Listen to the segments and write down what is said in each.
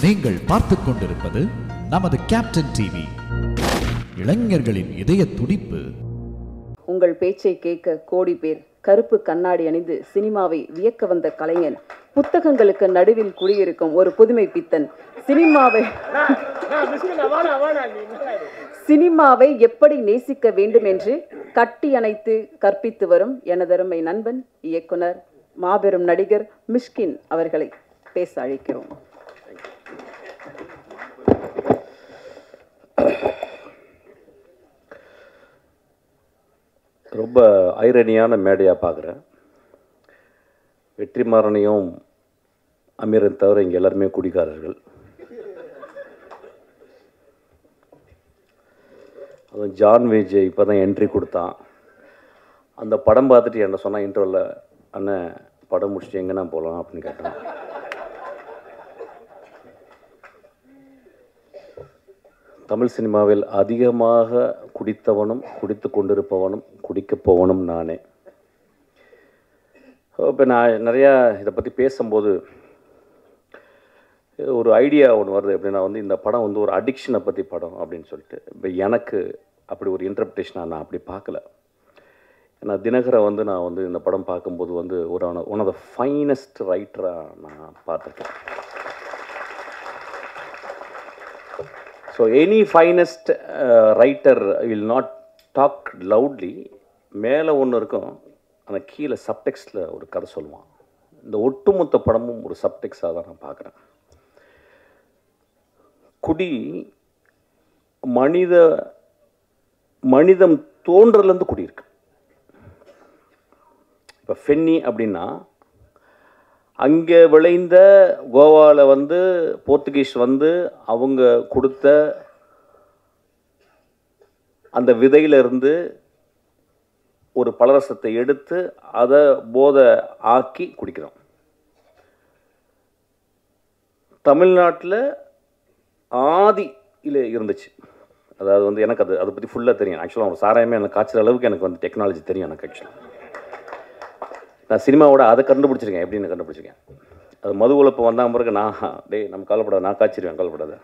நீங்கள் பார்த்துக் கொண்டிருப்பது நமது கேப்டன் டிவி. இளைஞர்களின் இதய துடிப்பு. உங்கள் பேச்சை கேட்க கோடி பேர். கருப்பு கண்ணாடி அணிந்து சினிமாவை வியக்க வந்த கலைஞன், புத்தகங்களுக்கு நடுவில் குடியிருக்கும் ஒரு புதுமை பித்தன். சினிமாவை எப்படி நேசிக்க வேண்டும் என்று கட்டி அணைத்து கற்பித்து வரும் எனதருமை நண்பன், இயக்குனர், மாபெரும் நடிகர் மிஷ்கின் அவர்களை பேச அழைக்கிறோம். ரொம்ப ஐரணியான மேடையாக பார்க்குறேன். வெற்றிமாறனையும் அமீரன் தவிர இங்கே எல்லாருமே குடிக்காரர்கள். அதுவும் ஜான் விஜய் இப்போ தான் என்ட்ரி கொடுத்தான். அந்த படம் பார்த்துட்டு என்ன சொன்னால் இன்டர்வலில், அண்ணன் படம் முடிச்சுட்டு எங்கன்னா போகலாம் அப்படின்னு கேட்டான். தமிழ் சினிமாவில் அதிகமாக குடித்தவனும் குடித்து கொண்டிருப்பவனும் குடிக்கப் போவனும் நானே. இப்போ நான் நிறையா இதை பற்றி பேசும்போது ஒரு ஐடியா ஒன்று வருது. எப்படின்னா இந்த படம் ஒரு அடிக்ஷனை பற்றி படம் அப்படின்னு சொல்லிட்டு. இப்போ எனக்கு அப்படி ஒரு இன்டர்பிரேஷனாக நான் அப்படி பார்க்கல. ஏன்னா தினகரை நான் இந்த படம் பார்க்கும்போது ஒரு ஒன் ஆஃப் த ஃபைனஸ்ட் ரைட்டராக நான் பார்த்துருக்கேன். So any finest writer will not talk loudly. மேலே ஒன்று இருக்கும், ஆனால் கீழே சப்டெக்ஸ்டில் ஒரு கதை சொல்லுவான். இந்த ஒட்டுமொத்த படமும் ஒரு சப்டெக்ஸாக தான் நான் பார்க்குறேன். குடி மனிதம் தோன்றதுலேருந்து குடி இருக்கு. இப்போ ஃபென்னி அப்படின்னா அங்கே விளைந்த கோவாவில் போர்த்துகீஸ் அவங்க கொடுத்த அந்த விதையிலிருந்து ஒரு பலரசத்தை எடுத்து அதை போதை ஆக்கி குடிக்கிறோம். தமிழ்நாட்டில் ஆதியில் இருந்துச்சு. அதாவது எனக்கு அதை பற்றி ஃபுல்லாக தெரியும். ஆக்சுவலாக ஒரு சாராயமே எனக்கு காய்ச்சல் அளவுக்கு எனக்கு டெக்னாலஜி தெரியும். எனக்கு ஆக்சுவலாக நான் சினிமாவோட அதை கண்டுபிடிச்சிருக்கேன். எப்படின்னு கண்டுபிடிச்சிருக்கேன். அது மது உழப்பு வந்தால் பிறகு நம்ம கவலைப்படாத, நான் காய்ச்சிருவேன், கவலைப்படாத.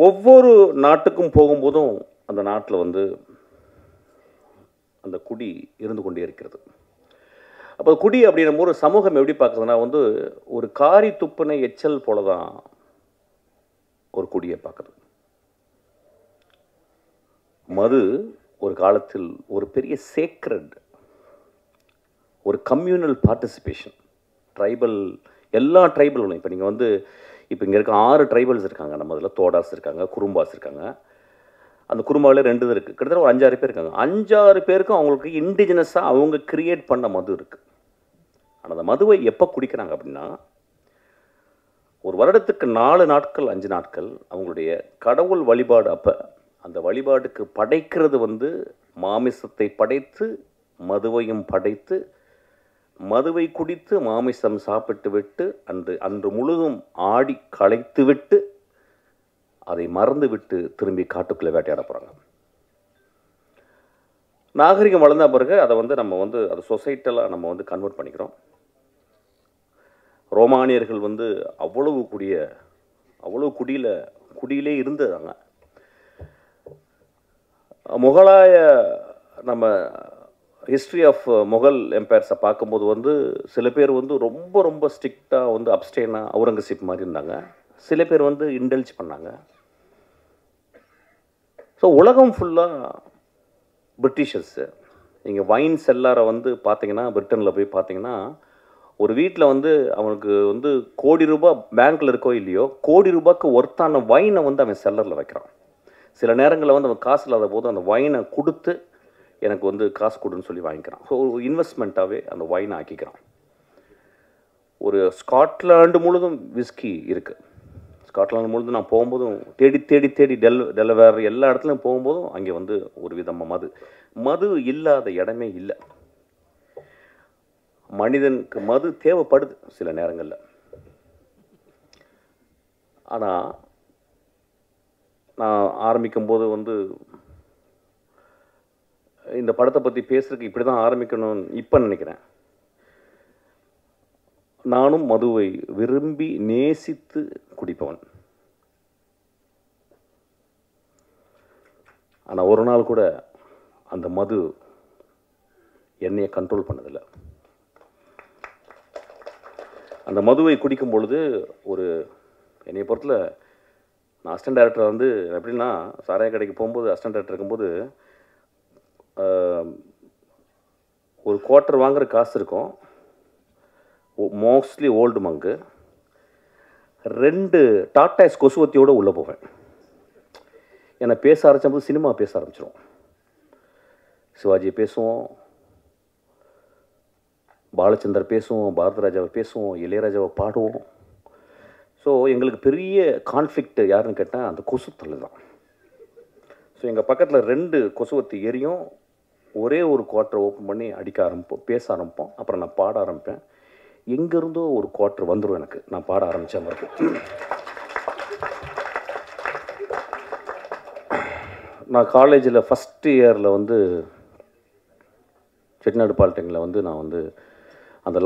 ஒவ்வொரு நாட்டுக்கும் போகும்போதும் அந்த நாட்டில் அந்த குடி இருந்து கொண்டே இருக்கிறது. அப்போ குடி அப்படின்னும் ஒரு சமூகம் எப்படி பார்க்குறதுனா ஒரு காரி துப்புனை எச்சல் போல தான் ஒரு குடியை பார்க்குறது. மது ஒரு காலத்தில் ஒரு பெரிய சேக்ரட், ஒரு கம்யூனல் பார்ட்டிசிபேஷன். எல்லா ட்ரைபலும் இப்போ நீங்கள் இப்போ இங்கே இருக்க 6 ட்ரைபல்ஸ் இருக்காங்க. நம்ம அதில் தோடாஸ் இருக்காங்க, குறும்பாஸ் இருக்காங்க. அந்த குறும்பாவில் 2 இருக்குது. கிட்டத்தட்ட ஒரு 5-6 பேர் இருக்காங்க. 5-6 பேருக்கும் அவங்களுக்கு இண்டிஜினஸாக அவங்க கிரியேட் பண்ண மது இருக்குது. ஆனால் அந்த மதுவை எப்போ குடிக்கிறாங்க அப்படின்னா, ஒரு வருடத்துக்கு 4 நாட்கள் 5 நாட்கள் அவங்களுடைய கடவுள் வழிபாடு. அப்போ அந்த வழிபாடுக்கு படைக்கிறது மாமிசத்தை படைத்து மதுவையும் படைத்து மதுவை குடித்து மாமிசம் சாப்பிட்டு விட்டு அன்று முழுதும் ஆடி களைத்து விட்டு அதை மறந்து விட்டு திரும்பி காட்டுக்குள்ளே வேட்டையாட போகிறாங்க. நாகரிகம் வளர்ந்த பிறகு அதை நம்ம அதை சொசைட்டலாக நம்ம கன்வெர்ட் பண்ணிக்கிறோம். ரோமானியர்கள் அவ்வளவு குடியிலே இருந்ததாங்க. முகலாய நம்ம ஹிஸ்ட்ரி ஆஃப் முகல் எம்பையர்ஸை பார்க்கும்போது சில பேர் ரொம்ப ரொம்ப ஸ்ட்ரிக்டாக அப்ஸ்டேனாக அவுரங்கசீப் மாதிரி இருந்தாங்க. சில பேர் இன்டெல்ஜ் பண்ணாங்க. ஸோ உலகம் ஃபுல்லாக பிரிட்டிஷர்ஸு. நீங்கள் வைன் செல்லாரை பார்த்தீங்கன்னா, பிரிட்டனில் போய் பார்த்தீங்கன்னா, ஒரு வீட்டில் அவனுக்கு கோடி ரூபாய் பேங்க்கில் இருக்கோ இல்லையோ, கோடி ரூபாய்க்கு ஒர்த்தான வைனை அவன் செல்லரில் வைக்கிறான். சில நேரங்களில் அவன் காசு இல்லாத போது அந்த வைனை கொடுத்து எனக்கு காசு கொடுன்னு சொல்லி வாங்கிக்கிறான். ஸோ ஒரு இன்வெஸ்ட்மெண்ட்டாகவே அந்த வைனை ஆக்கிக்கிறான். ஒரு ஸ்காட்லாண்டு முழுதும் விஸ்கி இருக்குது. ஸ்காட்லாண்டு முழுதும் நான் போகும்போதும் தேடி தேடி தேடி டெலவேர் எல்லா இடத்துலையும் போகும்போதும் அங்கே ஒரு விதமாக மது இல்லாத இடமே இல்லை. மனிதனுக்கு மது தேவைப்படுது சில நேரங்களில். ஆனால் நான் ஆரம்பிக்கும்போது இந்த படத்தை பற்றி பேசுறதுக்கு இப்படி தான் ஆரம்பிக்கணும்னு இப்போ நினைக்கிறேன். நானும் மதுவை விரும்பி நேசித்து குடிப்பவன். ஆனால் ஒரு நாள் கூட அந்த மது என்னையை கண்ட்ரோல் பண்ணதில்லை. அந்த மதுவை குடிக்கும் பொழுது என்னைய பொறுத்தல நான் அசிஸ்டன்ட் டைரக்டர் வந்து எப்படின்னா, சாராய கடைக்கு போகும்போது அசிஸ்டன்ட் டைரக்டர் இருக்கும்போது ஒரு குவார்ட்டர் வாங்குகிற காசு இருக்கும், மோஸ்ட்லி ஓல்டு மங்கு, 2 டாட்டாஸ் கொசுவத்தியோடு உள்ளே போவேன். என்னை பேச ஆரம்பிச்சபோது சினிமா பேச ஆரம்பிச்சிடும். சிவாஜியை பேசுவோம், பாலச்சந்தர் பேசுவோம், பாரத ராஜாவை பேசுவோம், இளையராஜாவை பாடுவோம். ஸோ எங்களுக்கு பெரிய கான்ஃப்ளிக்ட் யாருன்னு கேட்டால் அந்த கொசுத்தல் தான். ஸோ எங்கள் பக்கத்தில் 2 கொசுவத்தி எரியும். ஒரே ஒரு குவார்ட்டர் ஓப்பன் பண்ணி அடிக்க ஆரம்பிப்போம், பேச ஆரம்பிப்போம். அப்புறம் நான் பாட ஆரம்பிப்பேன். எங்கேருந்தோ ஒரு குவார்ட்டர் வந்துடும் எனக்கு, நான் பாட ஆரம்பித்த மாதிரி. நான் காலேஜில் ஃபஸ்ட் இயரில் வந்து செட்டிநாடு பாலிடெக்னிக்கில் வந்து நான் வந்து அந்த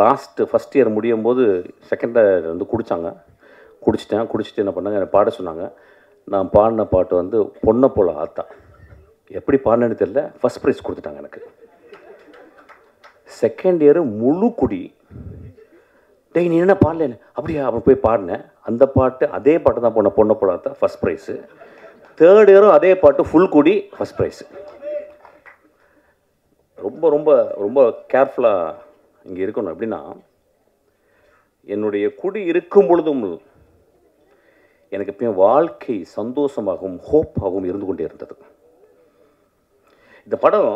ஃபஸ்ட் இயர் முடியும் போது செகண்ட் இயர் வந்து குடிச்சிட்டு என்ன பண்ணாங்க, என்னை பாட சொன்னாங்க. நான் பாடின பாட்டு வந்து பொண்ணை போல ஆத்தா. எப்படி பாடினேன்னு தெரியல, ஃபஸ்ட் ப்ரைஸ் கொடுத்துட்டாங்க எனக்கு. செகண்ட் இயரு முழு குடி. டேய் நீ என்ன பாடல, அப்படியா? அப்புறம் போய் பாடினேன். அந்த பாட்டு அதே பாட்டு தான் பொண்ணை போல ஆத்தா, ஃபஸ்ட் ப்ரைஸு. தேர்ட் இயரும் அதே பாட்டு ஃபுல் குடி, ஃபஸ்ட் ப்ரைஸு. ரொம்ப ரொம்ப ரொம்ப கேர்ஃபுல்லாக இங்கே இருக்கணும். எப்படின்னா, என்னுடைய குடி இருக்கும் பொழுதும் எனக்கு எப்பயும் வாழ்க்கை சந்தோஷமாகவும் ஹோப்பாகவும் இருந்து கொண்டே இருந்தது. இந்த படம்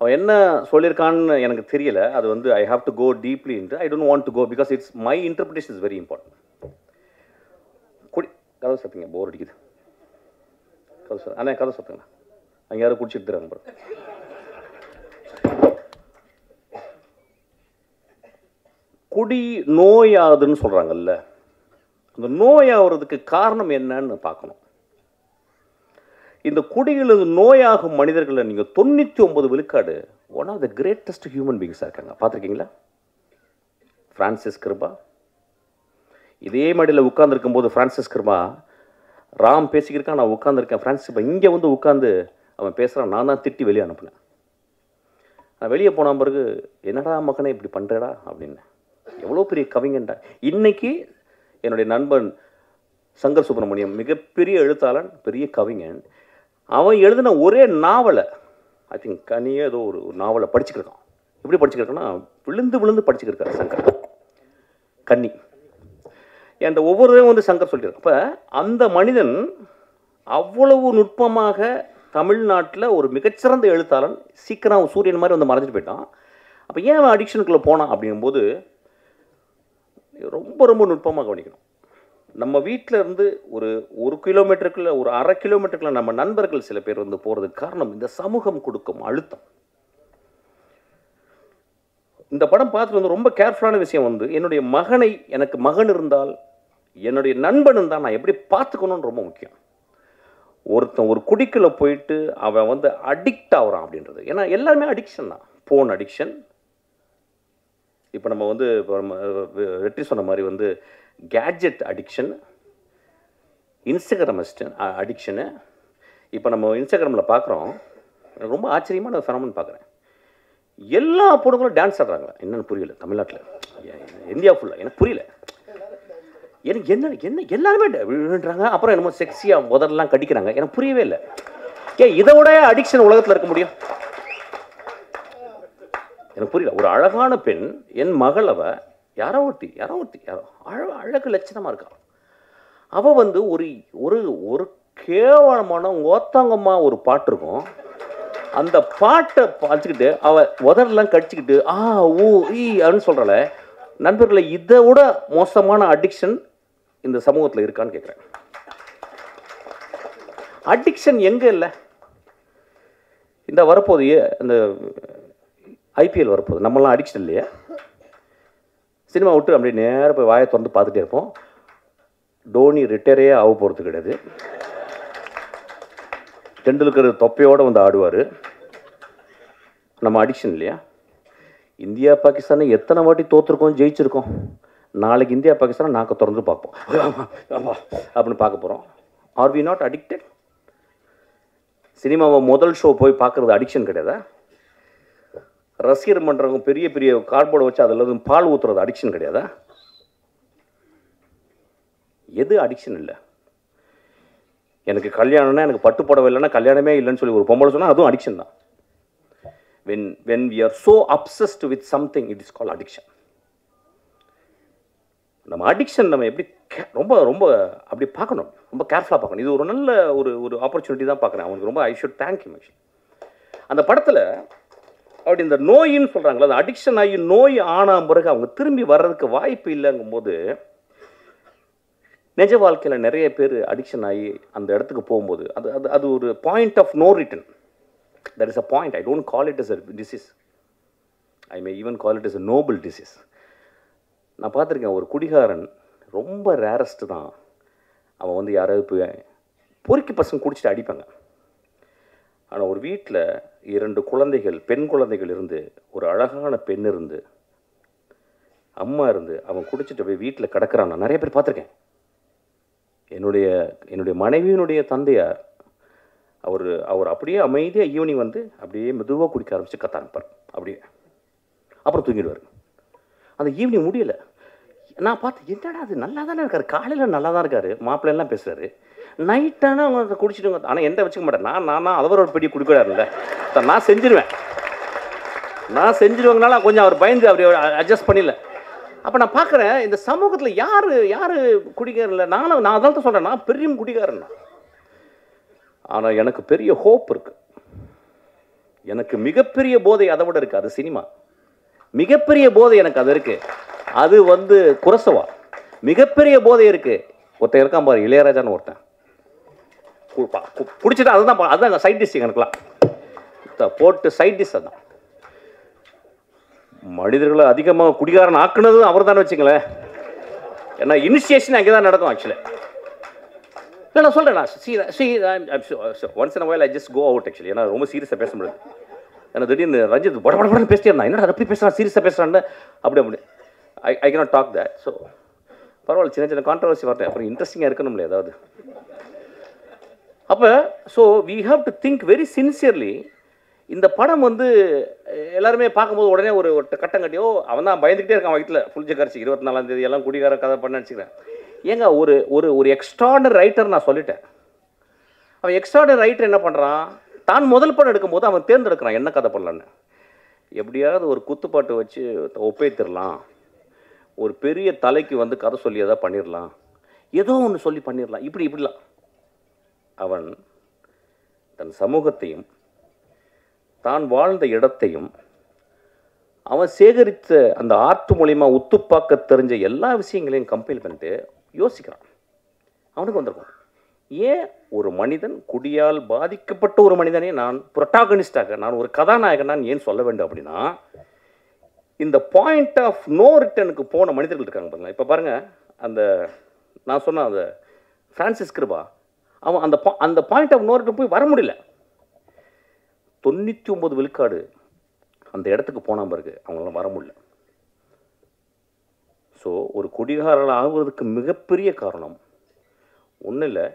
அவன் என்ன சொல்லியிருக்கான்னு எனக்கு தெரியல. அது வந்து I have to go deeply into, I don't want to go because it's my interpretation is very important. கதை சத்துங்க, போர் அடிக்குது. கதை சத்துங்கண்ணா, அங்கே யாரும் குடிச்சிட்டு தராங்க பாரு. குடி நோயாகுதுன்னு சொல்கிறாங்கல்ல, அந்த நோயாகிறதுக்கு காரணம் என்னன்னு பார்க்கணும். இந்த குடிகள் நோயாகும் மனிதர்களை நீங்கள் 99 விழுக்காடு one of the greatest human பீயிங்ஸாக இருக்காங்க. பார்த்துருக்கீங்களா? ஃப்ரான்சிஸ் கிருபா இதே மாதிரியில் உட்காந்துருக்கும் போது, ஃப்ரான்சிஸ் கிருபா ராம் பேசிக்கிருக்கான், நான் உட்காந்துருக்கேன். ஃப்ரான்சிஸ் கிருபா இங்கே வந்து உட்காந்து அவன் பேசுகிறான். நான் தான் திட்டி வெளியே அனுப்புனேன். நான் வெளியே போன பிறகு, என்னடா மகனே இப்படி பண்ணுறடா அப்படின்னு. எவ்வளோ பெரிய கவிஞன்டா. இன்னைக்கு என்னுடைய நண்பன் சங்கர் சுப்பிரமணியம், மிகப்பெரிய எழுத்தாளன், பெரிய கவிஞன். அவன் எழுதின ஒரே நாவலை, ஐ திங்க் கனியே ஏதோ ஒரு நாவலை படிச்சுக்கிருக்கான். எப்படி படிச்சுக்கிருக்கான்னா, விழுந்து படிச்சுக்கிருக்காரு சங்கர். கன்னி என்ற ஒவ்வொருவரையும் வந்து சங்கர் சொல்லியிருக்கான். அப்போ அந்த மனிதன் அவ்வளவு நுட்பமாக தமிழ்நாட்டில் ஒரு மிகச்சிறந்த எழுத்தாளன், சீக்கிரம் சூரியன் மாதிரி வந்து மறைஞ்சிட்டு போயிட்டான். அப்போ ஏன் அவன் அடிக்ஷனுக்குள்ளே போனான் அப்படிங்கும்போது ரொம்ப ரொம்ப நுட்பமாக கவனிக்கணும். நம்ம வீட்டில் இருந்து ஒரு கிலோமீட்டருக்குள்ள, ஒரு அரை கிலோமீட்டருக்குள்ள நம்ம நண்பர்கள் சில பேர் வந்து போகிறதுக்கு காரணம் இந்த சமூகம் கொடுக்கும் அழுத்தம். இந்த படம் பார்த்துட்டு வந்து ரொம்ப கேர்ஃபுல்லான விஷயம் வந்து, என்னுடைய மகனை, எனக்கு மகன் இருந்தால், என்னுடைய நண்பன் இருந்தால் நான் எப்படி பார்த்துக்கணும்னு ரொம்ப முக்கியம். ஒருத்தன் ஒரு குடிக்குள்ள போயிட்டு அவன் வந்து அடிக்ட் ஆகிறான் அப்படின்றது. ஏன்னா எல்லாருமே அடிக்ஷன் தான். ஃபோன் அடிக்ஷன், இப்போ நம்ம வந்து வெற்றி சொன்ன மாதிரி வந்து கேட்ஜெட் அடிக்ஷன், இன்ஸ்டாகிராம் அடிக்ஷனு. இப்போ நம்ம இன்ஸ்டாகிராமில் பார்க்குறோம், எனக்கு ரொம்ப ஆச்சரியமான ஃபெனோமென் பார்க்குறேன். எல்லா பொண்ணுங்களும் டான்ஸ் ஆடுறாங்க. என்னென்னு புரியல தமிழ்நாட்டில், இந்தியா ஃபுல்லாக எனக்கு புரியல. எனக்கு என்ன எல்லாருமே விழுறாங்க. அப்புறம் என்னமோ செக்ஸியாக முதல்லாம் கடிக்கிறாங்க. எனக்கு புரியவே இல்லை. இதை விட அடிக்ஷன் உலகத்தில் இருக்க முடியும்? எனக்கு புரியல. ஒரு அழகான பெண், என் மகள், யாரோ ஒருத்தி அழகு லட்சணமாக இருக்கா. அவள் வந்து ஒரு கேவலமான ஓத்தாங்கம்மா ஒரு பாட்டு இருக்கும். அந்த பாட்டை பார்த்துக்கிட்டு அவள் உதரெல்லாம் கடிச்சிக்கிட்டு ஊ ஈ அப்படின்னு சொல்கிறாள். நண்பர்களை, இதை விட மோசமான அடிக்ஷன் இந்த சமூகத்தில் இருக்கான்னு கேட்குறேன். அடிக்ஷன் எங்கே இல்லை? இந்த வரப்போது இந்த ஐபிஎல் வரப்போகுது, நம்மளாம் அடிக்ஷன் இல்லையா? சினிமா விட்டு அப்படியே நேராக போய் வாயை திறந்து பார்த்துட்டே இருப்போம். டோனி ரிட்டையரே ஆக போகிறது கிடையாது. டெண்டுல்கர் தொப்பையோடு வந்து ஆடுவார். நம்ம அடிக்ஷன் இல்லையா? இந்தியா பாகிஸ்தானை எத்தனை வாட்டி தோற்றுருக்கோம், ஜெயிச்சிருக்கோம். நாளைக்கு இந்தியா பாகிஸ்தானை நாக்க திறந்து பார்ப்போம் அப்படின்னு பார்க்க போகிறோம். Are we not addicted? சினிமாவை முதல் ஷோ போய் பார்க்குறது அடிக்ஷன் கிடையாதா? ரசிகர் பண்ணுறவங்க பெரிய பெரிய கார்ட்போர்டை வச்சு அதில் பால் ஊற்றுறது அடிக்ஷன் கிடையாதா? எது அடிக்ஷன் இல்லை? எனக்கு கல்யாணம்னா, எனக்கு பட்டு புடவை இல்லைன்னா கல்யாணமே இல்லைன்னு சொல்லி ஒரு பொம்பளை சொன்னால் அதுவும் அடிக்ஷன் தான். when we are so obsessed with something, it is called addiction. நம்ம அடிக்ஷன் நம்ம எப்படி ரொம்ப ரொம்ப அப்படி பார்க்கணும், ரொம்ப கேர்ஃபுல்லாக பார்க்கணும். இது ஒரு நல்ல ஒரு ஆப்பர்ச்சுனிட்டி தான் பார்க்குறேன். அவனுக்கு ரொம்ப I should thank you actually. அந்த படத்தில் அப்படி இந்த நோயின்னு சொல்கிறாங்களா, அந்த அடிக்ஷன் ஆகி நோய் ஆன பிறகு அவங்க திரும்பி வர்றதுக்கு வாய்ப்பு இல்லைங்கும் போது, நிஜ வாழ்க்கையில் நிறைய பேர் அடிக்ஷன் ஆகி அந்த இடத்துக்கு போகும்போது அது அது அது ஒரு point of no return. There is a point. I don't call it as a disease. I may even call it as a noble disease. நான் பார்த்துருக்கேன், ஒரு குடிகாரன் ரொம்ப ரேரஸ்ட் தான். அவன் வந்து யாராவது போய் பொறுக்கி பசங்க குடிச்சிட்டு அடிப்பாங்க. ஆனால் ஒரு வீட்டில் 2 குழந்தைகள், பெண் குழந்தைகள் இருந்து, ஒரு அழகான பெண் இருந்து, அம்மா இருந்து, அவன் குடிச்சிட்டு போய் வீட்டில் கிடக்கிறான். நான் நிறைய பேர் பார்த்துருக்கேன். என்னுடைய மனைவியினுடைய தந்தையார் அவர் அப்படியே அமைதியாக ஈவினிங் வந்து அப்படியே மெதுவாக குடிக்க ஆரம்பித்து கத்த ஆரம்பிப்பார். அப்படியே அப்புறம் தூங்கிடுவார். அந்த ஈவினிங் முடியலை. நான் பார்த்து, என்னடா அது நல்லா தானே இருக்கார், காலையில் நல்லா தான் இருக்கார், மாப்பிள்ளைலாம் பேசுகிறாரு, நைட்டானா அவங்க குடிச்சிடுங்க. ஆனால் எந்த வச்சுக்க மாட்டேன். நான் அவர் ஒரு பெரிய குடிக்கிறாருல்ல, நான் செஞ்சிருவாங்கனால கொஞ்சம் அவர் பயந்து அப்படி அட்ஜஸ்ட் பண்ணிடல. அப்போ நான் பார்க்குறேன், இந்த சமூகத்தில் யார் குடிக்காரில்ல. நான் அதான் தான் சொல்கிறேன், நான் பெரிய குடிக்காரன். ஆனால் எனக்கு பெரிய ஹோப் இருக்குது. எனக்கு மிகப்பெரிய போதை அதை விட இருக்குது. அது சினிமா. மிகப்பெரிய போதை எனக்கு அது இருக்குது. அது வந்து குரசவா. மிகப்பெரிய போதை இருக்குது. ஒருத்தன் இருக்கான் பாரு, இளையராஜான்னு ஒருத்தன், குடிச்சிட்டு அதுதான் சைட் டிஷ். எனக்குலாம் போட்டு சைட் டிஷ் அதுதான். மனிதர்களை அதிகமாக குடிகாரன் ஆக்குனது அவர் தானே வச்சுங்களேன். ஏன்னா இனிஷியேஷன் அங்கே தான் நடக்கும் ஆக்சுவலி. இல்லை நான் சொல்கிறேன், once in while I just go out actually. ஏன்னா ரொம்ப சீரியஸாக பேச முடியாது. ஏன்னா திடீர்னு ரஞ்சித் படப்படன்னு பேசிட்டே இருந்தான். என்னடா அப்படி பேசுகிறான், சீரியஸாக பேசுகிறான்னு அப்படி I cannot talk that. So பரவாயில்ல, சின்ன கான்ட்ரவர்சி வரேன், அப்புறம் இன்ட்ரெஸ்டிங்காக இருக்கணும்ல ஏதாவது. அப்போ so we have to think very sincerely. இந்த படம் வந்து எல்லாருமே பார்க்கும்போது உடனே ஒரு கட்டம் கட்டியோ அவன் தான் பயந்துக்கிட்டே இருக்கான் வயிற்றில் புளிச்ச கரைச்சி 24ஆம் தேதி எல்லாம் குடிகார கதை பண்ண நினச்சிக்கிறேன். ஏங்க ஒரு எக்ஸ்ட்ராடனரி ரைட்டர் நான் சொல்லிட்டேன். அவன் எக்ஸ்ட்ராடனரி ரைட்டர் என்ன பண்ணுறான், தான் முதல் படம் எடுக்கும்போது அவன் தேர்ந்தெடுக்கிறான் என்ன கதை பண்ணலான்னு. எப்படியாவது ஒரு குத்துப்பாட்டு வச்சு ஒப்பேத்திடலாம், ஒரு பெரிய தலைக்கு வந்து கதை சொல்லி எதாவது பண்ணிடலாம், ஏதோ ஒன்று சொல்லி பண்ணிடலாம், இப்படிலாம். அவன் தன் சமூகத்தையும் தான் வாழ்ந்த இடத்தையும் அவன் சேகரித்த அந்த ஆர்ட் மூலிமா உத்துப்பாக்க தெரிஞ்ச எல்லா விஷயங்களையும் கம்பைல் பண்ணிட்டு யோசிக்கிறான். அவனுக்கு வந்திருக்கும், ஏன் ஒரு மனிதன் குடியால் பாதிக்கப்பட்ட ஒரு மனிதனே நான் புரோட்டாகனிஸ்டாக, நான் ஒரு கதாநாயகன் நான் ஏன் சொல்ல வேண்டும் அப்படின்னா, இந்த பாயிண்ட் ஆஃப் நோ ரிட்டனுக்கு போன மனிதர்கள் இருக்காங்க பாருங்க. இப்போ பாருங்கள், அந்த நான் சொன்ன அந்த ஃப்ரான்சிஸ் கிருபா, அவன் அந்த பாயிண்ட் ஆஃப் நோ ரிட்டன் போய் வர முடியல. 99 விழுக்காடு அந்த இடத்துக்கு போனால் பிறகு அவங்களாம் வர முடியல. ஸோ ஒரு குடிகாரர்கள் ஆகுவதற்கு மிகப்பெரிய காரணம் ஒன்றும் இல்லை,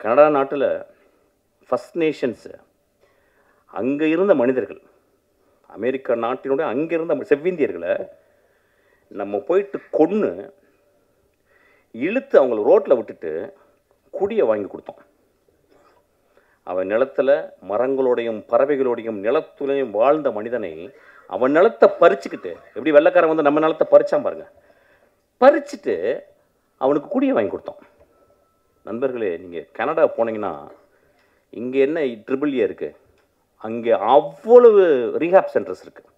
கனடா நாட்டில் ஃபர்ஸ்ட் நேஷன்ஸு அங்கே இருந்த மனிதர்கள், அமெரிக்கா நாட்டினுடைய அங்கே இருந்த செவ்விந்தியர்களை நம்ம போயிட்டு கொன்று இழுத்து அவங்கள ரோட்டில் விட்டுட்டு குடியை வாங்கி கொடுத்தோம். அவன் நிலத்தில் மரங்களோடையும் பறவைகளோடையும் நிலத்துலையும் வாழ்ந்த மனிதனை அவன் நிலத்தை பறிச்சுக்கிட்டு, எப்படி வெள்ளைக்காரன் வந்து நம்ம நிலத்தை பறிச்சான் பாருங்க, பறிச்சுட்டு அவனுக்கு குடியை வாங்கி கொடுத்தோம். நண்பர்களே, நீங்கள் கனடா போனீங்கன்னா இங்கே என்ன ட்ரிபிள் ஏ இருக்குது, அங்கே அவ்வளவு ரீஹாப் சென்டர்ஸ் இருக்குது.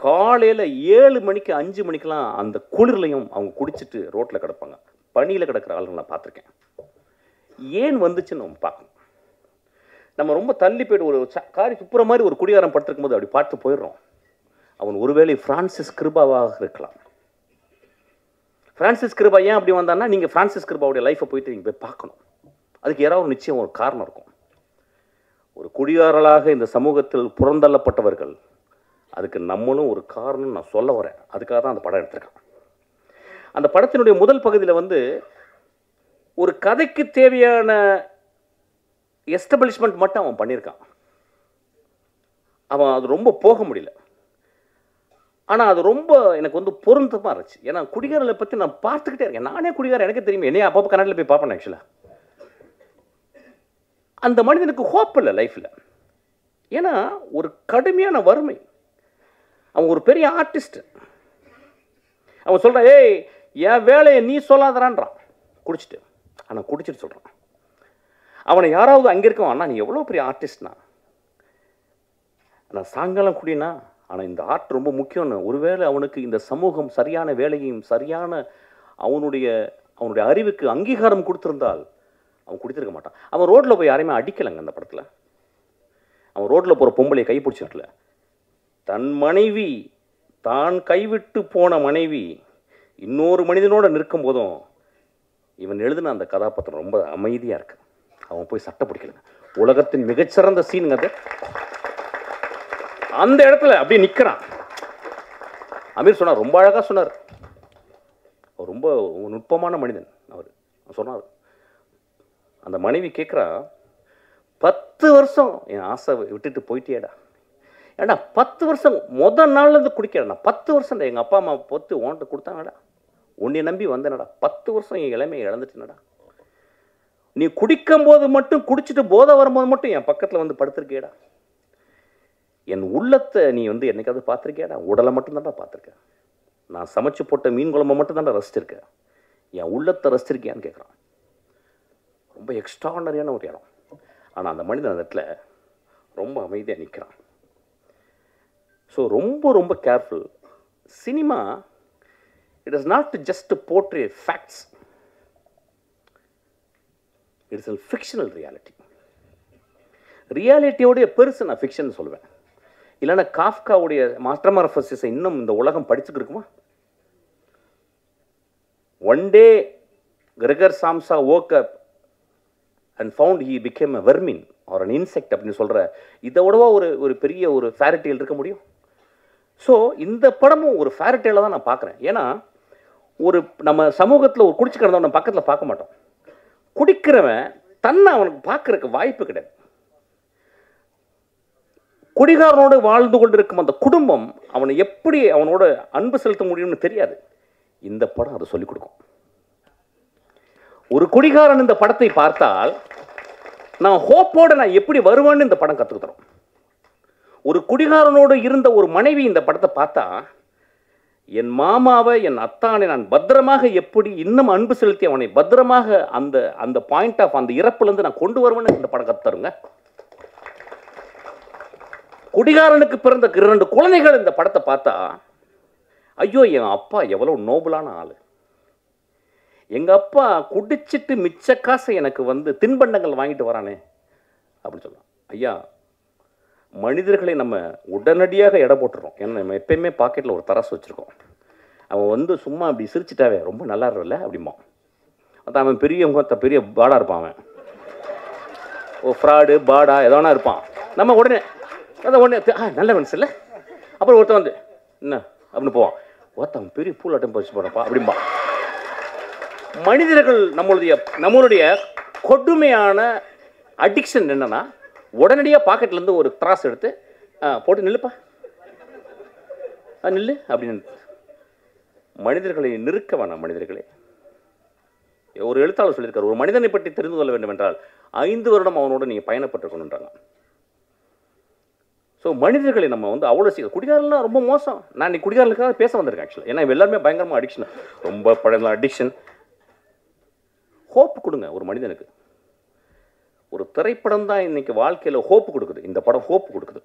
காலையில் 7 மணிக்கு 5 மணிக்கெலாம் அந்த குளிர்லையும் அவங்க குடிச்சிட்டு ரோட்டில் கிடப்பாங்க. பனியில் கிடக்கிற ஆளுங்க நான் பார்த்துருக்கேன். ஏன் வந்துச்சுன்னு நம்ம பார்க்கணும். நம்ம ரொம்ப தள்ளி போய்ட்டு ஒரு காரி துப்புற மாதிரி ஒரு குடிகாரம் படுத்திருக்கும் போது அப்படி பார்த்து போயிடுறோம். அவன் ஒருவேளை ஃப்ரான்சிஸ் கிருபாவாக இருக்கலாம். ஃப்ரான்சிஸ் கிருபா ஏன் அப்படி வந்தான்னா, நீங்கள் ஃப்ரான்சிஸ் கிருபாவுடைய லைஃப்பை போயிட்டு நீங்கள் போய் பார்க்கணும். அதுக்கு யாராவது நிச்சயம் ஒரு காரணம் இருக்கும். ஒரு குடியாரலாக இந்த சமூகத்தில் புறந்தள்ளப்பட்டவர்கள், அதுக்கு நம்மளும் ஒரு காரணம் நான் சொல்ல வரேன். அதுக்காக தான் அந்த படம் எடுத்திருக்கேன். அந்த படத்தினுடைய முதல் பகுதியில் வந்து ஒரு கதைக்கு தேவையான எஸ்டபிளிஷ்மெண்ட் மட்டும் அவன் பண்ணியிருக்கான். அவன் அது ரொம்ப போக முடியல. ஆனால் அது ரொம்ப எனக்கு வந்து பொருந்தமாக இருந்துச்சு. ஏன்னா குடிகாரலை பற்றி நான் பார்த்துக்கிட்டே இருக்கேன். நானே குடிகாரன், எனக்கு தெரியும். என்னையே அப்பப்போ கன்னடில் போய் பார்ப்பேன். ஆக்சுவலாக அந்த மனிதனுக்கு ஹோப் இல்லை லைஃப்பில். ஏன்னா ஒரு கடுமையான வறுமை. அவன் ஒரு பெரிய ஆர்டிஸ்ட். அவன் சொல்கிறான், ஏய் என் வேலையை நீ சொல்லாதறான்றான் குடிச்சிட்டு. ஆனால் குடிச்சிட்டு சொல்கிறான். அவனை யாராவது அங்கே இருக்கவன், அண்ணா நீ எவ்வளோ பெரிய ஆர்டிஸ்ட்னா, நான் சாயங்காலம் குடினா, ஆனால் இந்த ஆர்ட் ரொம்ப முக்கியம்னு. ஒருவேளை அவனுக்கு இந்த சமூகம் சரியான வேலையையும் சரியான அவனுடைய அறிவுக்கு அங்கீகாரம் கொடுத்துருந்தால் அவன் குடித்திருக்க மாட்டான். அவன் ரோட்டில் போய் யாரையுமே அடிக்கலைங்க அந்த படத்தில். அவன் ரோட்டில் போகிற பொம்பளையை கைப்பிடிச்சிடல. தன் மனைவி, தான் கைவிட்டு போன மனைவி இன்னொரு மனிதனோட நிற்கும் போதும் இவன் எழுதின அந்த கதாபாத்திரம் ரொம்ப அமைதியாக இருக்கு. அவன் போய் சட்டை பிடிக்கலங்க. உலகத்தின் மிகச்சிறந்த சீனுங்க அது. அந்த இடத்துல அப்படியே நிற்கிறான். அமீர் சொன்னார், ரொம்ப அழகாக சொன்னார். அவர் ரொம்ப நுட்பமான மனிதன். அவர் சொன்னார், அந்த மனைவி கேட்குறா, 10 வருஷம் என் ஆசை விட்டுட்டு போயிட்டேடா. ஏடா 10 வருஷம் முதல் நாள்லேருந்து குடிக்கிறேன்டா. 10 வருஷம் எங்கள் அப்பா அம்மா பொத்து ஓன்ட்டு கொடுத்தாங்கடா. உன்னை நம்பி வந்தேனடா. 10 வருஷம் என் இளமையை இழந்துட்டேனடா. நீ குடிக்கும் போது மட்டும், குடிச்சிட்டு போதை வரும்போது மட்டும் என் பக்கத்தில் வந்து படுத்திருக்கேடா. என் உள்ளத்தை நீ வந்து என்னைக்காவது பார்த்துருக்கியாடா? உடலை மட்டும்தான்டா பார்த்துருக்கேன். நான் சமைச்சு போட்ட மீன் குழம்பை மட்டும்தான்டா ரசிச்சிருக்கேன். என் உள்ளத்தை ரசிச்சிருக்கியான்னு கேட்குறான். ரொம்ப எக்ஸ்ட்ராடனரியான ஒரு இடம். ஆனால் அந்த மனிதன் அந்த இடத்துல ரொம்ப அமைதியாக நிற்கிறான். ஸோ ரொம்ப ரொம்ப careful. Cinema it is not just portray facts, it's a fictional reality. ரியாலிட்டியோடைய பெருசு நான் ஃபிக்ஷன் சொல்லுவேன். இல்லைன்னா காஃப்காவுடைய மாஸ்டர்மார்ஃபசிஸை இன்னும் இந்த உலகம் படிச்சுட்டு இருக்குமா? One day Gregor Samsa woke up and found he became a vermin or an insect அப்படின்னு சொல்கிற இதை விடவா ஒரு பெரிய ஒரு ஃபேரிடேல் இருக்க முடியும்? ஸோ இந்த படமும் ஒரு ஃபேரிடேலை தான் நான் பார்க்குறேன். ஏன்னா ஒரு நம்ம சமூகத்தில் ஒரு குடிச்சு கிடந்தவன் நம்ம பக்கத்தில் பார்க்க மாட்டோம். குடிக்கிறவன் தன்னை அவனுக்கு பார்க்கறதுக்கு வாய்ப்பு கிடையாது. குடிகாரனோடு வாழ்ந்து கொண்டிருக்கும் அந்த குடும்பம் அவனை எப்படி அவனோட அன்பு செலுத்த முடியும்னு தெரியாது. இந்த படம் அதை சொல்லிக் கொடுக்கும். ஒரு குடிகாரன் இந்த படத்தை பார்த்தால் நான் ஹோப்போடு நான் எப்படி வருவேன்னு இந்த படம் கற்றுக்கு தரும். ஒரு குடிகாரனோடு இருந்த ஒரு மனைவி இந்த படத்தை பார்த்தா, என் மாமாவை, என் அத்தானை நான் பத்திரமாக எப்படி இன்னும் அன்பு செலுத்தி அவனை பத்திரமாக அந்த அந்த பாயிண்ட் ஆஃப் அந்த இறப்புலேருந்து நான் கொண்டு வருவேன்னு இந்த படம் கற்றுத்தருங்க. குடிகாரனுக்கு பிறந்த 2 குழந்தைகள் இந்த படத்தை பார்த்தா, ஐயோ என் அப்பா எவ்வளோ நோபலான ஆள், எங்கள் அப்பா குடிச்சிட்டு மிச்ச காசை எனக்கு வந்து தின்பண்டங்கள் வாங்கிட்டு வரானே அப்படின்னு சொல்லலாம். ஐயா, மனிதர்களை நம்ம உடனடியாக எடை போட்டுறோம். ஏன்னா நம்ம எப்பயுமே பாக்கெட்டில் ஒரு தராசு வச்சுருக்கோம். அவன் வந்து சும்மா அப்படி சிரிச்சிட்டாவே ரொம்ப நல்லா இருக்கல அப்படிமா. அதான் அவன் பெரிய பாடா இருப்பான். அவன் ஃப்ராடு பாடா எதோனா இருப்பான். நம்ம உடனே நல்ல மனசு இல்லை. அப்புறம் ஒருத்தன் வந்து என்ன அப்படின்னு போவான். ஒருத்தன் பெரிய பூலாட்டம் பறிச்சு போகிறப்பா அப்படிம்பா. மனிதர்கள் நம்மளுடைய கொடுமையான அடிக்ஷன் என்னன்னா, உடனடியாக பாக்கெட்லேருந்து ஒரு திராஸ் எடுத்து போட்டு நில்லுப்பா, நில்லு அப்படின்னு. மனிதர்களை நிறுக்க வேணாம். மனிதர்களே, ஒரு எழுத்தாளர் சொல்லியிருக்காரு, ஒரு மனிதனை பற்றி தெரிந்து கொள்ள வேண்டும் என்றால் 5 வருடம் அவனோட நீங்கள் பயணப்பட்டிருக்கணுன்றாங்க. ஸோ மனிதர்களை நம்ம வந்து அவ்வளோ சீக்கிரம், குடிகாரலாம் ரொம்ப மோசம். நான் இன்னைக்கு குடிகாரர்களுக்காக பேச வந்திருக்கேன் ஆக்சுவலாக. ஏன்னா எல்லாருமே பயங்கரமாக அடிக்ஷன், ரொம்ப பழைய அடிக்ஷன். ஹோப் கொடுங்க ஒரு மனிதனுக்கு. ஒரு திரைப்படம் தான் இன்னைக்கு வாழ்க்கையில் ஹோப்பு கொடுக்குது. இந்த படம் ஹோப்பு கொடுக்குது.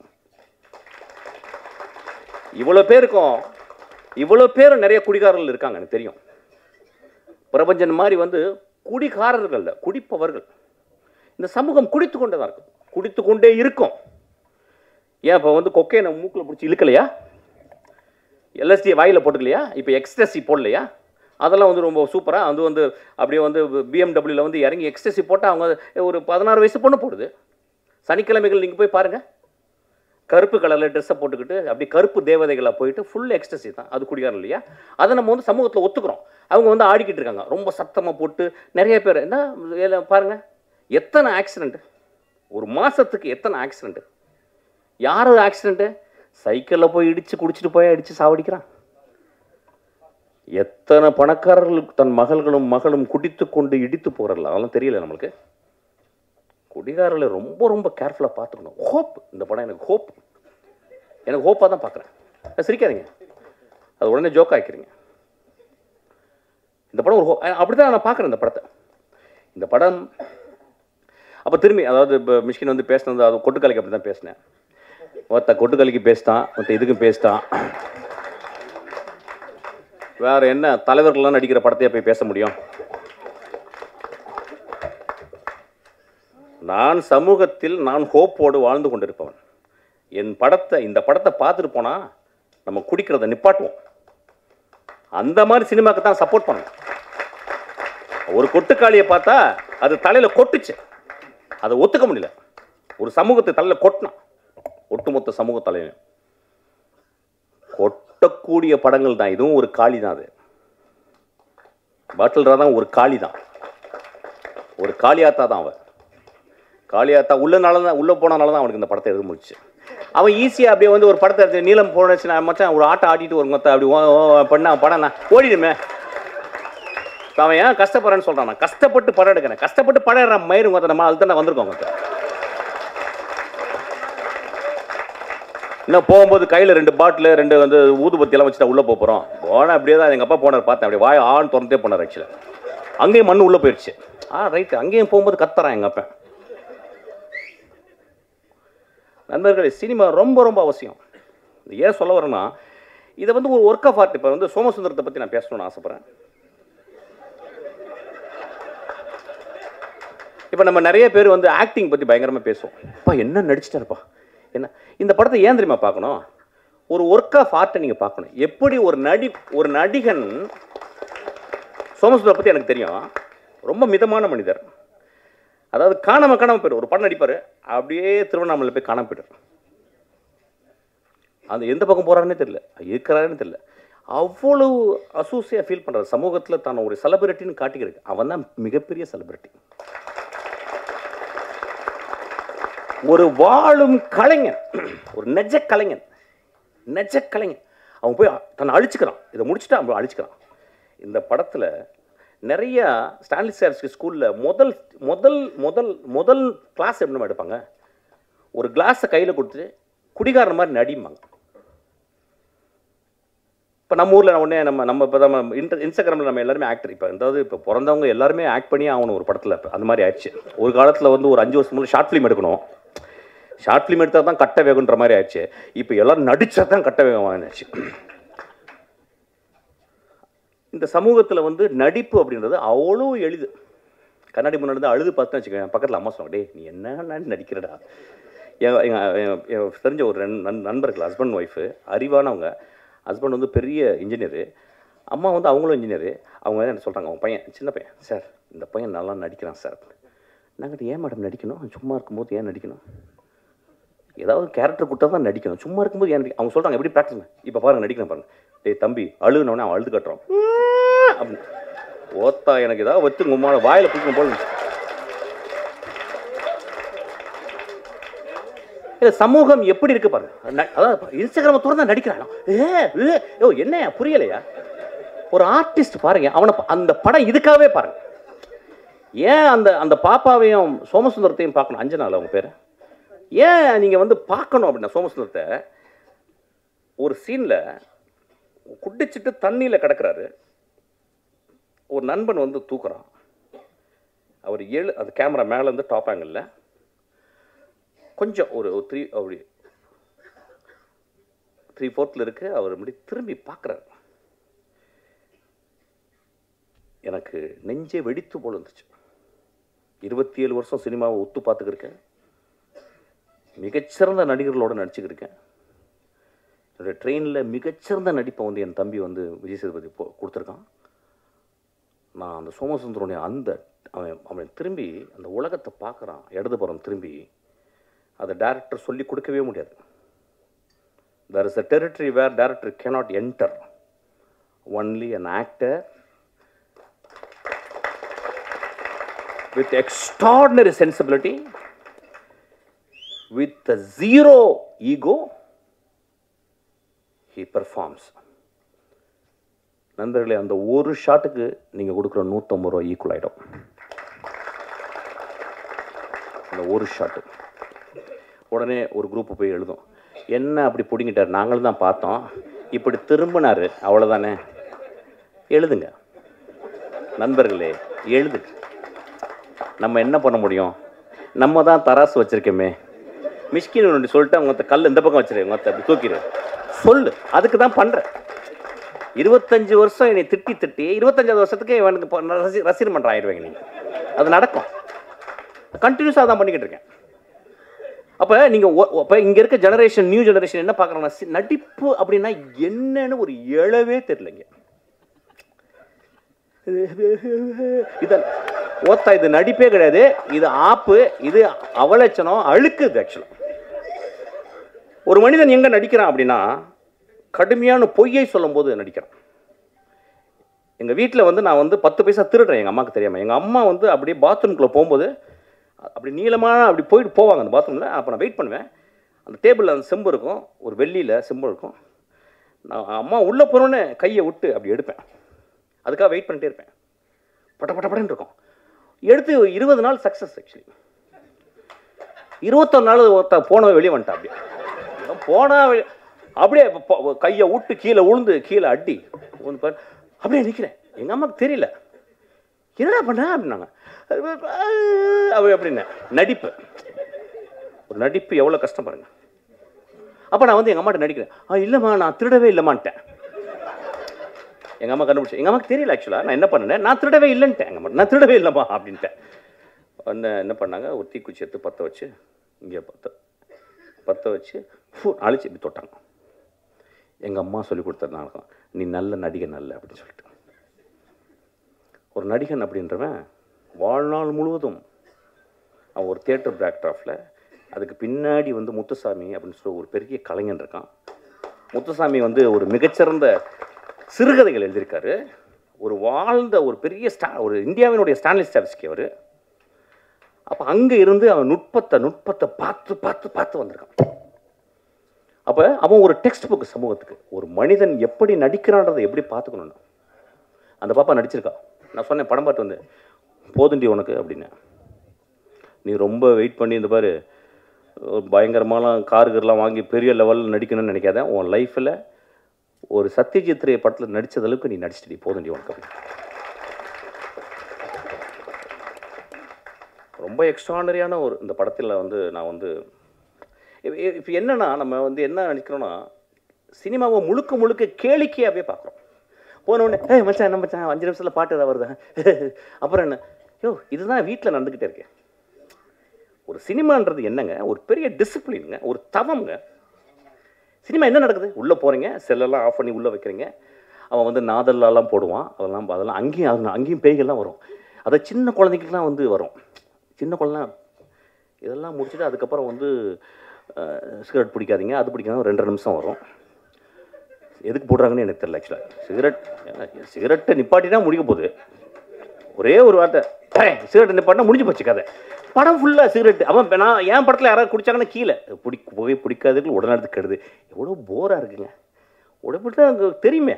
இவ்வளோ பேர் நிறைய குடிகாரர்கள் இருக்காங்க எனக்கு தெரியும். பிரபஞ்சன் மாதிரி வந்து குடிகாரர்கள், குடிப்பவர்கள். இந்த சமூகம் குடித்து கொண்டே தான் இருக்கும், குடித்து கொண்டே இருக்கும். ஏன் இப்போ வந்து கொக்கையை மூக்கில் பிடிச்சி இழுக்கலையா? எல்எஸ்டி வாயில் போட்டுக்கலையா? இப்போ எக்ஸ்டசி போடலையா? அதெல்லாம் வந்து ரொம்ப சூப்பராக அது வந்து அப்படியே வந்து பிஎம்டபிள்யூவில் வந்து இறங்கி எக்ஸ்டசி போட்டால் அவங்க ஒரு 16 வயசு பொண்ணு போடுது. சனிக்கிழமைகள் நீங்கள் போய் பாருங்கள், கருப்பு கலரில் ட்ரெஸ்ஸை போட்டுக்கிட்டு அப்படி கருப்பு தேவதைகளாக போயிட்டு ஃபுல் எக்ஸ்டசி தான். அது குடிகாரம் இல்லையா? அதை நம்ம வந்து சமூகத்தில் ஒத்துக்கிறோம். அவங்க வந்து ஆடிக்கிட்டு இருக்காங்க ரொம்ப சத்தமாக போட்டு. நிறைய பேர் என்ன பாருங்கள், எத்தனை ஆக்சிடெண்ட்டு ஒரு மாதத்துக்கு, எத்தனை ஆக்சிடெண்ட்டு. யார் ஆக்சிடெண்ட்டு? சைக்கிளில் போய் இடித்து குடிச்சிட்டு போய் அடித்து சாவடிக்கிறான். எத்தனை பணக்காரர்களுக்கு தன் மகளும் குடித்து கொண்டு இடித்து போகிறல, அதெல்லாம் தெரியல நம்மளுக்கு. குடிகாரர்களை ரொம்ப ரொம்ப கேர்ஃபுல்லாக பார்த்துக்கணும். ஹோப், இந்த படம் எனக்கு ஹோப்பாக தான் பார்க்குறேன். சிரிக்காதீங்க, அது உடனே ஜோக் ஆக்கிக்கிறீங்க. இந்த படம் ஒரு அப்படி தான் நான் பார்க்குறேன் இந்த படம். அப்போ திரும்பி அதாவது இப்போ மிஷ்கின் வந்து பேசினது, அது கொட்டுக்கலைக்கு அப்படி தான் பேசினேன். கொட்டுக்கலைக்கு பேசிட்டான், இதுக்கும் பேசிட்டான். வேற என்ன தலைவர்கள்லாம் நடிக்கிற படத்தையே போய் பேச முடியும்? நான் சமூகத்தில் நான் ஹோப்போடு வாழ்ந்து கொண்டிருப்பவன். இந்த படத்தை பார்த்துட்டு போனா நம்ம குடிக்கிறத நிப்பாட்டுவோம். அந்த மாதிரி சினிமாக்கு தான் சப்போர்ட் பண்ணணும். ஒரு கொட்டுக்காளியை பார்த்தா அது தலையில கொட்டுச்சு, அதை ஒத்துக்க முடியல. ஒரு சமூகத்தை தலையில கொட்டினான், ஒட்டுமொத்த சமூக தலைவன். கொட்டக்கூடிய படங்கள் தான். இதுவும் ஒரு காளி தான். அது பாட்டில் தான், ஒரு காளி தான், ஒரு காளியாத்தா தான். அவன் காளியாத்தா உள்ள போனனால தான் அவனுக்கு இந்த படத்தை எழுத முடிச்சு. அவன் ஈஸியாக அப்படியே வந்து ஒரு படத்தை எடுத்து நீளம் போனச்சு, நான் மச்சான் ஒரு ஆட்டை ஆடிட்டு ஒரு மொத்த அப்படி பண்ண படம் நான் ஓடிடுமே. அவன் ஏன் கஷ்டப்படுறேன்னு சொல்கிறான். நான் கஷ்டப்பட்டு படம் எடுக்கிறேன், கஷ்டப்பட்டு படம் எடுறேன். மயிறு மொத்த நம்ம அதுதான் நான் வந்திருக்கோம். இன்னும் போகும்போது கையில் 2 பாட்டில் 2 வந்து ஊதுபத்தியெல்லாம் வச்சுட்டா உள்ளே போகிறோம். போனால் அப்படியே தான் எங்கள் அப்பா போனார், பார்த்தேன். அப்படியே வாய் ஆண் திறந்தே போனார். ஆக்சுவலாக அங்கேயும் மண் உள்ளே போயிடுச்சு. ரைட்டு, அங்கேயும் போகும்போது கத்துறான் எங்கள் அப்பா. நண்பர்களே, சினிமா ரொம்ப ரொம்ப அவசியம். ஏன் சொல்ல வரேன்னா, இதை வந்து ஒரு ஒர்க் ஆஃப் ஆர்ட். இப்போ வந்து சோமசுந்தரத்தை பற்றி நான் பேசணும்னு ஆசைப்பட்றேன். இப்போ நம்ம நிறைய பேர் வந்து ஆக்டிங் பற்றி பயங்கரமாக பேசுவோம். அப்பா என்ன நடிச்சிட்டாருப்பா, என்ன. இந்த படத்தை ஏன் தெரியுமா பார்க்கணும்? ஒரு ஒர்க் ஆஃப் ஆர்ட்டை நீங்கள் பார்க்கணும். எப்படி ஒரு நடிகன், சோமசுந்தரம் பற்றி எனக்கு தெரியும், ரொம்ப மிதமான மனிதர். அதாவது காணாமல் போய்டும். ஒரு படம் நடிப்பார், அப்படியே திருவண்ணாமலை போய் காணாமல் போய்ட்டார். அந்த எந்த பக்கம் போகிறாருன்னே தெரியல, இருக்கிறாருன்னு தெரியல. அவ்வளவு அசூசியாக ஃபீல் பண்ணுறாரு. சமூகத்தில் தான் ஒரு செலிபிரிட்டின்னு காட்டிக்கிறது. அவன் தான் மிகப்பெரிய செலிபிரிட்டி. ஒரு வாழும் கலைஞன், ஒரு நெஜ கலைஞன். அவன் போய் தன்னை அழிச்சுக்கிறான். இதை முடிச்சுட்டு அவன் அழிச்சுக்கிறான். இந்த படத்தில் நிறைய ஸ்டான்லிஸ்டார்ஸ்கி ஸ்கூலில் முதல் கிளாஸ் எப்படி எடுப்பாங்க? ஒரு கிளாஸை கையில் கொடுத்து குடிகாரன் மாதிரி நடிப்பாங்க. இப்போ நம்ம ஊரில் உடனே நம்ம இப்போ தான் இன்ஸ்டாகிராமில் நம்ம எல்லாருமே ஆக்டர். இப்போ பிறந்தவங்க எல்லாருமே ஆக்ட் பண்ணி ஆகணும் ஒரு படத்தில். அந்த மாதிரி ஆயிடுச்சு. ஒரு காலத்தில் வந்து ஒரு 5 வருஷம் முன்னாடி ஷார்ட் ஃபிலிம் எடுக்கணும். ஷார்ட் ஃபிலிம் எடுத்தால் தான் கட்ட வேகுன்ற மாதிரி ஆயிடுச்சு. இப்போ எல்லோரும் நடித்தா தான் கட்ட வேகம் ஆயிடுச்சு. இந்த சமூகத்தில் வந்து நடிப்பு அப்படின்றது அவ்வளோ எளிது. கண்ணாடி முன்னாடி அழுது பார்த்துன்னு வச்சுக்கோங்க, பக்கத்தில் அம்மா சொன்னாங்க, டே நீ என்ன நடிக்கிறடா. எங்கள் தெரிஞ்ச ஒரு நண்பர்கள், ஹஸ்பண்ட் ஒய்ஃபு, அறிவானவங்க. ஹஸ்பண்ட் வந்து பெரிய இன்ஜினியரு, அம்மா வந்து அவங்களும் இன்ஜினியரு. அவங்க என்ன சொல்கிறாங்க, அவங்க பையன் சின்ன பையன், சார் இந்த பையன் நல்லா நடிக்கிறான் சார். நாங்கள் ஏன் மேடம் நடிக்கணும்? சும்மா இருக்கும்போது ஏன் நடிக்கணும்? ஏதாவது கேரக்டர் கொடுத்தா தான் நடிக்கணும், சும்மா இருக்கும்போது ஏன் அவங்க சொல்கிறாங்க. எப்படி ப்ராக்டிஸ்? இப்போ பாருங்கள் நடிக்கிறேன் பாருங்கள். டேய் தம்பி அழுகுனவனே அவன் அழுது கட்டுறான் அப்படின்னு. ஓத்தா எனக்கு ஏதாவது வச்சு உங்களோட வாயில் பிடிக்கணும் போல. இல்லை சமூகம் எப்படி இருக்கு பாருங்க. அதாவது இன்ஸ்டாகிராமை திறந்தா நடிக்கிறான். என்ன புரியலையா? ஒரு ஆர்டிஸ்ட் பாருங்க, அவனை அந்த படம் இதுக்காகவே பாருங்க. ஏன் அந்த பாப்பாவையும் சோமசுந்தரத்தையும் பார்க்கணும்? அஞ்சனால அவங்க பேர். ஏன் நீங்கள் வந்து பார்க்கணும் அப்படின்னா, சோமசுந்தரத்தை ஒரு சீனில் குடிச்சிட்டு தண்ணியில் கிடக்கிறாரு. ஒரு நண்பன் வந்து தூக்குறான். அவர் அது கேமரா மேலேருந்து டாப் ஆங்கிளில் கொஞ்சம் ஒரு 3/4 இருக்குது. அவர் இப்படி திரும்பி பார்க்குறாரு. எனக்கு நெஞ்சே வெடித்து போல இருந்துச்சு. 27 வருஷம் சினிமாவை ஒத்து பார்த்துக்கிருக்கேன். மிகச்சிறந்த நடிகர்களோடு நடிச்சுக்கிருக்கேன். என்னுடைய ட்ரெயினில் மிகச்சிறந்த நடிப்பை வந்து என் தம்பி வந்து விஜய் சேதுபதி கொடுத்துருக்கான். நான் அந்த சோமசுந்தரனுடைய அவன் திரும்பி அந்த உலகத்தை பார்க்குறான். இடதுபுறம் திரும்பி அதை டைரக்டர் சொல்லி கொடுக்கவே முடியாது. There is a territory where director cannot enter. Only an actor with extraordinary sensibility, with a zero ego, he performs. நண்பர்களே, அந்த ஒரு ஷாட்டுக்கு நீங்கள் கொடுக்குற 150 ரூபா ஈக்குவல் ஆகிடும். அந்த ஒரு ஷாட்டு உடனே ஒரு குரூப்பு போய் எழுதும், என்ன அப்படி பிடிங்கிட்டார், நாங்களும் தான் பார்த்தோம், இப்படி திரும்பினார், அவ்வளோதானே. எழுதுங்க நண்பர்களே, எழுதுங்க. நம்ம என்ன பண்ண முடியும்? நம்ம தான் தராசு வச்சுருக்கோமே. மிஷ்கின் ஒன்று சொல்லிட்டு அவங்க கல் இந்த பக்கம் வச்சுரு, உங்க அப்படி தூக்கிடு சொல்லு. அதுக்கு தான் பண்ணுறேன். 25 வருஷம் என்னை திட்டி 25வது வருஷத்துக்கு எனக்கு ரசிகர் மன்றம் ஆயிடுவேங்க நீங்கள். அது நடக்கும். கண்டினியூஸாக தான் பண்ணிக்கிட்டு இருக்கேன். அப்போ நீங்கள் இப்போ இங்கே இருக்க ஜெனரேஷன், நியூ ஜெனரேஷன் என்ன பார்க்குறாங்கன்னா, நடிப்பு அப்படின்னா என்னன்னு ஒரு எழவே தெரியலைங்க. இதான் ஓத்தா, இது நடிப்பே கிடையாது, இது ஆப்பு, இது அவலட்சணம், அழுக்குது. ஆக்சுவலாக ஒரு மனிதன் எங்கே நடிக்கிறான் அப்படின்னா, கடுமையான பொய்யை சொல்லும் போது நடிக்கிறான். எங்கள் வீட்டில் வந்து நான் வந்து 10 பைசா திருடுறேன் எங்கள் அம்மாவுக்கு தெரியாமல். எங்கள் அம்மா வந்து அப்படியே பாத்ரூம்குள்ளே போகும்போது அப்படி நீளமாக அப்படி போயிட்டு போவாங்க அந்த பாத்ரூமில். அப்போ நான் வெயிட் பண்ணுவேன். அந்த டேபிளில் அந்த செம்பு இருக்கும், ஒரு வெள்ளியில் செம்பு இருக்கும். நான் அம்மா உள்ளே போகிறோன்னே கையை விட்டு அப்படி எடுப்பேன். அதுக்காக வெயிட் பண்ணிட்டே இருப்பேன். பட்டன்னு இருக்கும். எடுத்து 20 நாள் சக்ஸஸ். ஆக்சுவலி 21 நாள் போன வெளியே வந்துட்டேன். அப்படியே போனால் அப்படியே கையை விட்டு கீழே உளுந்து கீழே அடி ஒன்று அப்படியே நிற்கிறேன். எங்கள் அம்மாவுக்கு தெரியல, என்னடா பண்ண அப்படின்னாங்க. அப்படின்னா நடிப்பு, ஒரு நடிப்பு எவ்வளோ கஷ்டம் பாருங்க. அப்போ நான் வந்து எங்கள் அம்மாட்ட நடிக்கிறேன். இல்லைம்மா, நான் திருடவே இல்லைம்மான்ட்டேன். எங்கள் அம்மா கண்டுபிடிச்சேன். எங்கள் அம்மாவுக்கு தெரியல ஆக்சுவலாக நான் என்ன பண்ணேன். நான் திருடவே இல்லைன்ட்டேன். எங்கள் அம்மா நான் திருடவே இல்லைம்மா அப்படின்ட்டேன். என்ன பண்ணாங்க, ஒரு தீக்குச்சி எடுத்து பற்ற வச்சு, இங்கே பற்ற வச்சு அழிச்சு இப்படி தொட்டாங்க. எங்கள் அம்மா சொல்லி கொடுத்த நாடகம், நீ நல்ல நடிகன் நல்ல அப்படின்னு சொல்லிட்டு. ஒரு நடிகன் அப்படின்றவன் வாழ்நாள் முழுவதும் அவன் ஒரு தியேட்டர் பேக்ட்ராஃபில், அதுக்கு பின்னாடி வந்து முத்துசாமி அப்படின்னு சொல்லி ஒரு பெரிய கலைஞன் இருக்கான். முத்துசாமி வந்து ஒரு மிகச்சிறந்த சிறுகதைகள் எழுதியிருக்காரு. ஒரு வாழ்ந்த ஒரு பெரிய ஒரு இந்தியாவினுடைய ஸ்டான்லி ஸ்டாவிஸ்கி அவர். அப்போ அங்கே இருந்து அவன் நுட்பத்தை பார்த்து பார்த்து பார்த்து வந்திருக்கான். அப்போ அவன் ஒரு டெக்ஸ்ட் புக் சமூகத்துக்கு. ஒரு மனிதன் எப்படி நடிக்கிறான்றதை எப்படி பார்த்துக்கணும்னு அந்த பாப்பா நடிச்சிருக்கான். நான் சொன்னேன், படம் பார்த்து வந்து போதுண்டி உனக்கு அப்படின்னு. நீ ரொம்ப வெயிட் பண்ணி இந்த பாரு பயங்கரமாலாம் காருகர்லாம் வாங்கி பெரிய லெவலில் நடிக்கணும்னு நினைக்காத. உன் லைஃப்பில் ஒரு சத்யஜித் ரே படத்தில் நடித்தது அளவுக்கு நீ நடிச்சிட்டு போதுண்டி உனக்கு அப்படின்னு. ரொம்ப எக்ஸ்ட்ரானரியான ஒரு இந்த படத்தில் வந்து நான் வந்து இப்போ என்னென்னா, நம்ம வந்து என்ன நினைக்கிறோன்னா, சினிமாவை முழுக்க கேளிக்கையாகவே பார்க்குறோம். போனோடனே மச்சான் என்ன மச்சான் 5 நிமிஷத்தில் பாட்டு ஏதாவது வருதா, அப்புறம் என்ன, இதுதான் வீட்டில் நடந்துக்கிட்டே இருக்கேன். ஒரு சினிமான்றது என்னங்க, ஒரு பெரிய டிசிப்ளினுங்க, ஒரு தவம்ங்க. சினிமா என்ன நடக்குது, உள்ளே போகிறீங்க, செல்லெல்லாம் ஆஃப் பண்ணி உள்ளே வைக்கிறீங்க. அவன் வந்து நாதல்லாம் போடுவான், அதெல்லாம் அங்கேயும் பேய்கள்லாம் வரும். அதை சின்ன குழந்தைங்களுக்குலாம் வந்து வரும். சின்ன குழந்தை இதெல்லாம் முடிச்சுட்டு அதுக்கப்புறம் வந்து சிகரெட் பிடிக்காதீங்க, அது பிடிக்காத 2 நிமிஷம் வரும். எதுக்கு போடுறாங்கன்னு எனக்கு தெரியல. ஆக்சுவலாக சிகரெட்டை நிப்பாட்டினா முடிக்க போகுது. ஒரே ஒரு வார்த்தை, சிகரெட்டை நிப்பாட்டினா முடிஞ்சு போச்சு கதை. படம் ஃபுல்லாக சிகரெட். அவன் நான் என் படத்தில் யாராவது குடித்தாங்கன்னா கீழே புகை பிடிக்காததுக்கு உடனே கெடுது. எவ்வளோ போராக இருக்குங்க. உடம்புட்டு அங்கே தெரியுமே,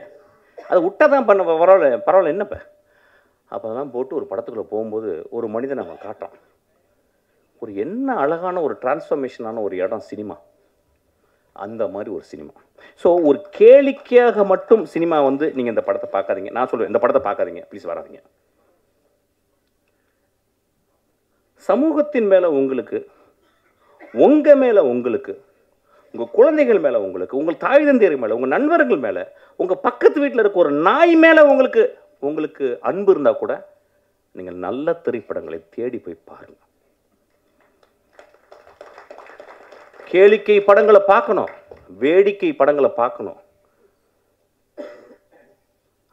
அதை விட்டால் தான் பண்ண பரவாயில்ல என்னப்போ. அப்போ அதெல்லாம் போட்டு ஒரு படத்துக்குள்ளே போகும்போது ஒரு மனிதனை அவன் காட்டுறான். ஒரு என்ன அழகான ஒரு டிரான்ஸ்ஃபர்மேஷனான ஒரு இடம் சினிமா. அந்த மாதிரி ஒரு சினிமா. ஸோ ஒரு கேளிக்கையாக மட்டும் சினிமா வந்து நீங்கள் இந்த படத்தை பார்க்காதீங்க. நான் சொல்லுவேன், இந்த படத்தை பார்க்காதீங்க, ப்ளீஸ் வராதிங்க. சமூகத்தின் மேலே உங்களுக்கு, உங்கள் மேலே உங்களுக்கு, உங்கள் குழந்தைகள் மேலே உங்களுக்கு, உங்கள் தாய் தந்தையர் மேலே, உங்கள் நண்பர்கள் மேலே, உங்கள் பக்கத்து வீட்டில் இருக்க ஒரு நாய் மேலே உங்களுக்கு அன்பு இருந்தால் கூட நீங்கள் நல்ல திரைப்படங்களை தேடி போய் பாருங்கள். கேளிக்கை படங்களை பார்க்கணும், வேடிக்கை படங்களை பார்க்கணும்.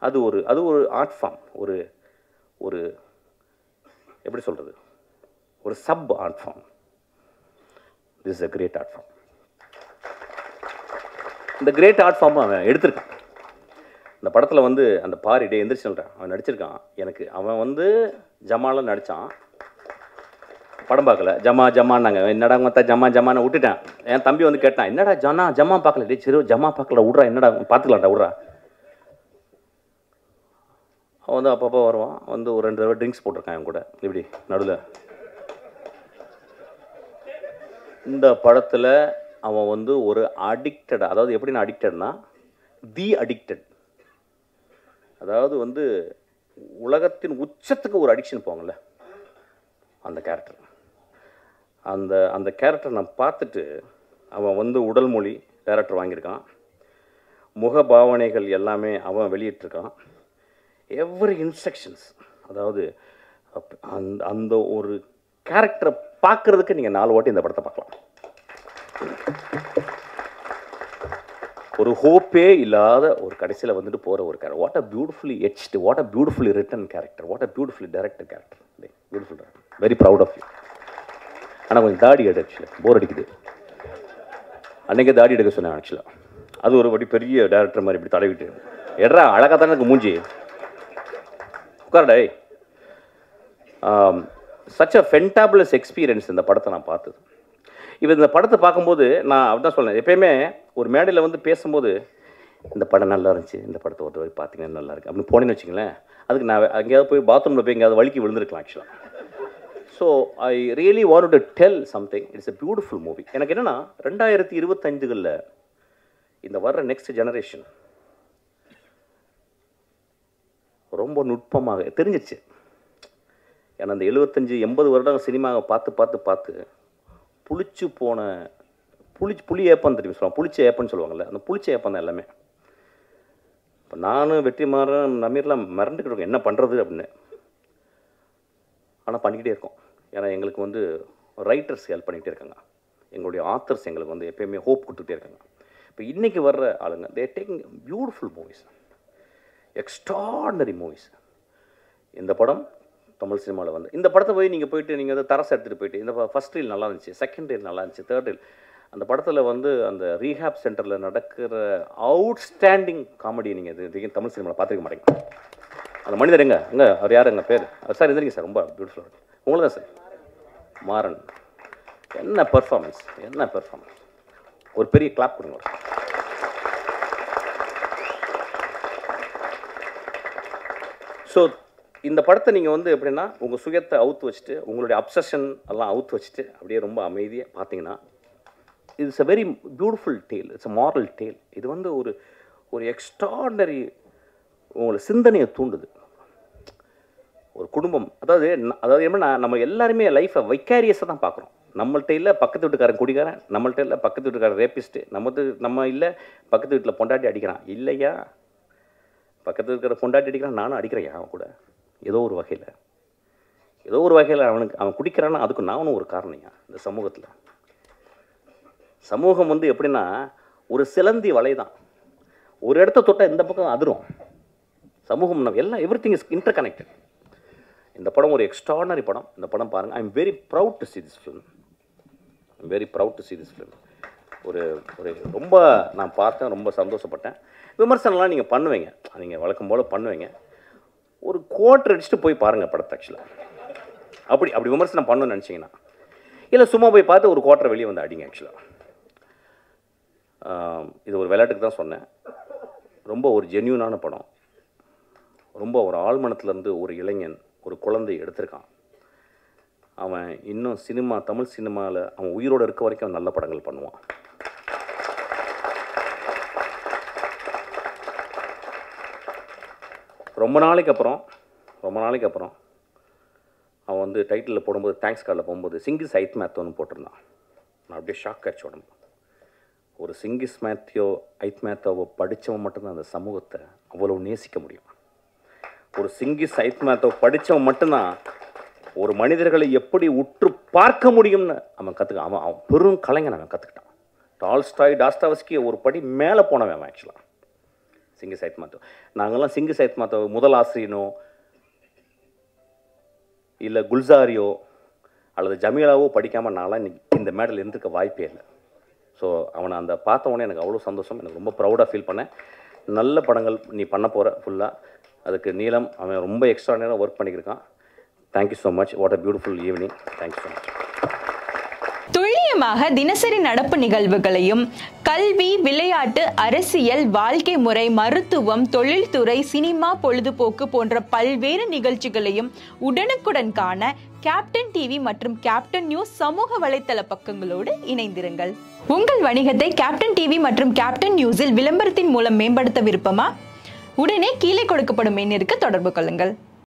அது ஒரு ஆர்ட் ஃபார்ம், ஒரு எப்படி சொல்கிறது, ஒரு sub art form. This is a great art form. இந்த கிரேட் ஆர்ட் ஃபார்ம் அவன் எடுத்திருக்கான். இந்த படத்தில் வந்து அந்த பாரிடே எந்திரிச்சு சொல்கிறேன், அவன் நடிச்சிருக்கான். எனக்கு அவன் வந்து ஜமாலாம் நடித்தான், படம் பார்க்கல. ஜமான்னாங்க, என்னடா மொத்த ஜமான்னு விட்டுட்டேன். என் தம்பி வந்து கேட்டான், என்னடா ஜமா பார்க்கல? டே சரி ஜமா பார்க்கல, விட்றா, என்னடா பார்த்துக்கலாம்டா, விட்றா. அவன் வந்து அப்பப்போ வருவான், வந்து ஒரு 2 தடவை ட்ரிங்க்ஸ் போட்டிருக்கான் என் கூட இப்படி நடுவில். இந்த படத்தில் அவன் வந்து ஒரு அடிக்டட், அதாவது எப்படின்னா அடிக்டட்னா தி அடிக்டட், அதாவது வந்து உலகத்தின் உச்சத்துக்கு ஒரு அடிக்ஷன் போங்கள்ல, அந்த கேரக்டர். அந்த கேரக்டர் நான் பார்த்துட்டு, அவன் வந்து உடல் மொழி டேரக்டர் வாங்கியிருக்கான், முக பாவனைகள் எல்லாமே அவன் வெளியிட்டிருக்கான், எவ்ரி இன்ஸ்ட்ரக்ஷன்ஸ். அதாவது அந்த ஒரு கேரக்டரை பார்க்குறதுக்கு நீங்கள் 4 வாட்டி இந்த படத்தை பார்க்கலாம். ஒரு ஹோப்பே இல்லாத ஒரு கடைசியில் வந்துட்டு போகிற ஒரு character. What a beautifully etched, what a beautifully written character, what a beautifully director character. Beautiful director, very proud of you. ஆனால் கொஞ்சம் தாடி எடு, ஆக்சுவலாக போர் அடிக்குது. அன்றைக்கே தாடி எடுக்க சொன்னேன் ஆக்சுவலாக. அது ஒரு வாட்டி பெரிய டேரக்டர் மாதிரி இப்படி தடவிட்டு, எட்ரா அழகாக தானே எனக்கு மூஞ்சி, உட்காரடே. சச் அ ஃபென்டாபுலஸ் எக்ஸ்பீரியன்ஸ் இந்த படத்தை நான் பார்த்தது. இப்போ இந்த படத்தை பார்க்கும்போது நான் அப்படிதான் சொல்லேன், எப்பயுமே ஒரு மேடையில் வந்து பேசும்போது இந்த படம் நல்லா இருந்துச்சு, இந்த படத்தை ஒரு வரை பார்த்தீங்கன்னா நல்லா இருக்குது அப்படின்னு போனேன்னு வச்சுங்களேன், அதுக்கு நான் எங்கேயாவது போய் பாத்ரூமில் போய் எங்கேயாவது வலிக்கி விழுந்திருக்கலாம் ஆக்சுவலாக. So I really want to tell something. It's a beautiful movie. எனக்கு என்னென்னா 2025களில் இந்த வர்ற நெக்ஸ்ட் ஜெனரேஷன் ரொம்ப நுட்பமாக தெரிஞ்சிச்சு. ஏன்னா அந்த 75-80 வருடம் சினிமாவை பார்த்து புளிச்சு போன புளி ஏப்பம் தெரியும் சொல்லுவாங்க, புளிச்ச ஏப்பம்னு சொல்லுவாங்கள்ல, அந்த புளிச்ச ஏப்பம் தான் எல்லாமே. இப்போ நானும் வெற்றிமாறன் நமீர்லாம் மறந்துக்கிட்டு இருக்கோம் என்ன பண்ணுறது அப்படின்னு. ஆனால் பண்ணிக்கிட்டே இருக்கோம். ஏன்னா எங்களுக்கு வந்து ரைட்டர்ஸ் ஹெல்ப் பண்ணிகிட்டே இருக்காங்க, எங்களுடைய ஆத்தர்ஸ் எங்களுக்கு வந்து எப்போயுமே ஹோப் கொடுத்துட்டே இருக்காங்க. இப்போ இன்றைக்கி வர்ற ஆளுங்க தே taking beautiful movies, extraordinary movies. இந்த படம் தமிழ் சினிமாவில் வந்து இந்த படத்தை போய் நீங்கள் போயிட்டு நீங்கள் வந்து தரசை எடுத்துகிட்டு போயிட்டு, இந்த ஃபஸ்ட் ரீல் நல்லா இருந்துச்சு, செகண்ட் ரீல் நல்லா இருந்துச்சு, தேர்ட் ரீல். அந்த படத்தில் வந்து அந்த ரீஹாப் சென்டரில் நடக்கிற அவுட்ஸ்டாண்டிங் காமெடி நீங்கள் இது தமிழ் சினிமாவில் பார்த்துருக்க மாட்டீங்க. அந்த மனிதர் எங்கே அவர் யார், எங்கள் பேர் அவர் சார் இருந்திருக்கீங்க சார், ரொம்ப பியூட்டிஃபுல்லாக இருக்குது. உங்களை தான் சார் மாறன், என்ன பெர்ஃபார்மன்ஸ், ஒரு பெரிய கிளாப் கொடுங்க. ஸோ இந்த படத்தை நீங்கள் வந்து எப்படின்னா உங்கள் சுயத்தை அவுத்து வச்சுட்டு, உங்களுடைய அப்சஷன் எல்லாம் அவுத்து வச்சுட்டு அப்படியே ரொம்ப அமைதியாக பார்த்தீங்கன்னா, it's a very beautiful tale, it's a moral tale. இது வந்து ஒரு எக்ஸ்ட்ராடனரி உங்களை சிந்தனையை தூண்டுது. ஒரு குடும்பம், அதாவது எப்படின்னா நம்ம எல்லாருமே லைஃப்பை வைக்காரியஸாக தான் பார்க்குறோம். நம்மள்கிட்ட இல்லை பக்கத்து வீட்டுக்காரன் குடிக்காரன், நம்மள்கிட்ட இல்லை பக்கத்து வீட்டுக்காரன் ரேப்பிஸ்ட்டு, நம்ம இல்லை பக்கத்து வீட்டில் பொண்டாட்டி அடிக்கிறான், இல்லையா பக்கத்து இருக்கிற பொண்டாட்டி அடிக்கிறான், நானும் அடிக்கிறேன் அவன் கூட. ஏதோ ஒரு வகையில் அவன் குடிக்கிறான்னா அதுக்கு நானும் ஒரு காரணியா. இந்த சமூகம் வந்து எப்படின்னா ஒரு சிலந்தி வலை தான், ஒரு இடத்த தொட்டால் இந்த பக்கம் அதிரும். சமூகம் நம்ம எல்லாம் எவ்ரிதிங் இஸ் இன்டர் கனெக்டட். இந்த படம் ஒரு எக்ஸ்ட்ராடனரி படம். இந்த படம் பாருங்கள். I am very proud to see this film. ஒரு ரொம்ப நான் பார்த்தேன், ரொம்ப சந்தோஷப்பட்டேன். விமர்சனம்லாம் நீங்கள் பண்ணுவீங்க, நீங்கள் வழக்கம் போல் பண்ணுவீங்க. ஒரு குவார்ட்டர் அடிச்சுட்டு போய் பாருங்கள் படத்தை. ஆக்சுவலாக அப்படி விமர்சனம் பண்ணணும்னு நினச்சிங்கன்னா, இல்லை சும்மா போய் பார்த்து ஒரு குவார்ட்டர் வெளியே வந்து அடிங்க. ஆக்சுவலாக இது ஒரு விளையாட்டுக்கு தான் சொன்னேன். ரொம்ப ஒரு ஜென்யூனான படம். ரொம்ப ஒரு ஆழ்மனத்துலேருந்து ஒரு இளைஞன், ஒரு குழந்தை எடுத்திருக்கான். அவன் இன்னும் தமிழ் சினிமாவில் அவன் உயிரோடு இருக்க வரைக்கும் அவன் நல்ல படங்கள் பண்ணுவான். ரொம்ப நாளைக்கு அப்புறம் அவன் வந்து டைட்டிலில் போடும்போது, தேங்க்ஸ் கார்டில் போகும்போது சிங்கிஸ் ஐத் மேத்தோன்னு போட்டிருந்தான். நான் அப்படியே ஷாக் ஆச்சு உடம்பு. ஒரு சிங்கிஸ் ஐத் மேத்தோவை படித்தவன் மட்டும்தான் அந்த சமூகத்தை அவ்வளோ நேசிக்க முடியும். ஒரு சிங்கிஸ் ஐத் மேத்தோவை படித்தவன் மட்டும்தான் ஒரு மனிதர்களை எப்படி உற்று பார்க்க முடியும்னு அவன் அவன் பெரும் கலைஞன். அவன் கற்றுக்கிட்டான். டால்ஸ்டாய், டாஸ்டாவஸ்கி ஒரு படி மேலே போனவன் அவன். ஆக்சுவலாக சிங்கிஸ் ஐத் மேத்தோ, நாங்கள்லாம் சிங்கிஸ் ஐத் மேத்தோ முதல் ஆசிரியனோ இல்லை குல்சாரியோ அல்லது ஜமீலாவோ படிக்காமல் நான்லாம் இன்னைக்கு இந்த மேடல் இருந்துக்க வாய்ப்பே இல்லை. ஸோ அவனை அந்த பார்த்த உடனே எனக்கு அவ்வளோ சந்தோஷம், எனக்கு ரொம்ப ப்ரௌடாக ஃபீல் பண்ணேன். நல்ல படங்கள் நீ பண்ண போகிற ஃபுல்லாக, அதுக்கு நீலம் அவன் ரொம்ப எக்ஸ்ட்ராடினரியாக ஒர்க் பண்ணியிருக்கான். Thank you so much. What a beautiful evening. Thank you so much. துல்லியமாக தினசரி நடப்பு நிகழ்வுகளையும் கல்வி, விளையாட்டு, அரசியல், வாழ்க்கை முறை, மருத்துவம், தொழில்துறை, சினிமா, பொழுதுபோக்கு போன்ற பல்வேறு நிகழ்ச்சிகளையும் உடனுக்குடன் காண கேப்டன் டிவி மற்றும் கேப்டன் நியூஸ் சமூக வலைத்தள பக்கங்களோடு இணைந்திருங்கள். உங்கள் வணிகத்தை கேப்டன் டிவி மற்றும் கேப்டன் நியூஸில் விளம்பரத்தின் மூலம் மேம்படுத்த விருப்பமா? உடனே கீழே கொடுக்கப்படும் எண்ணிற்கு தொடர்பு கொள்ளுங்கள்.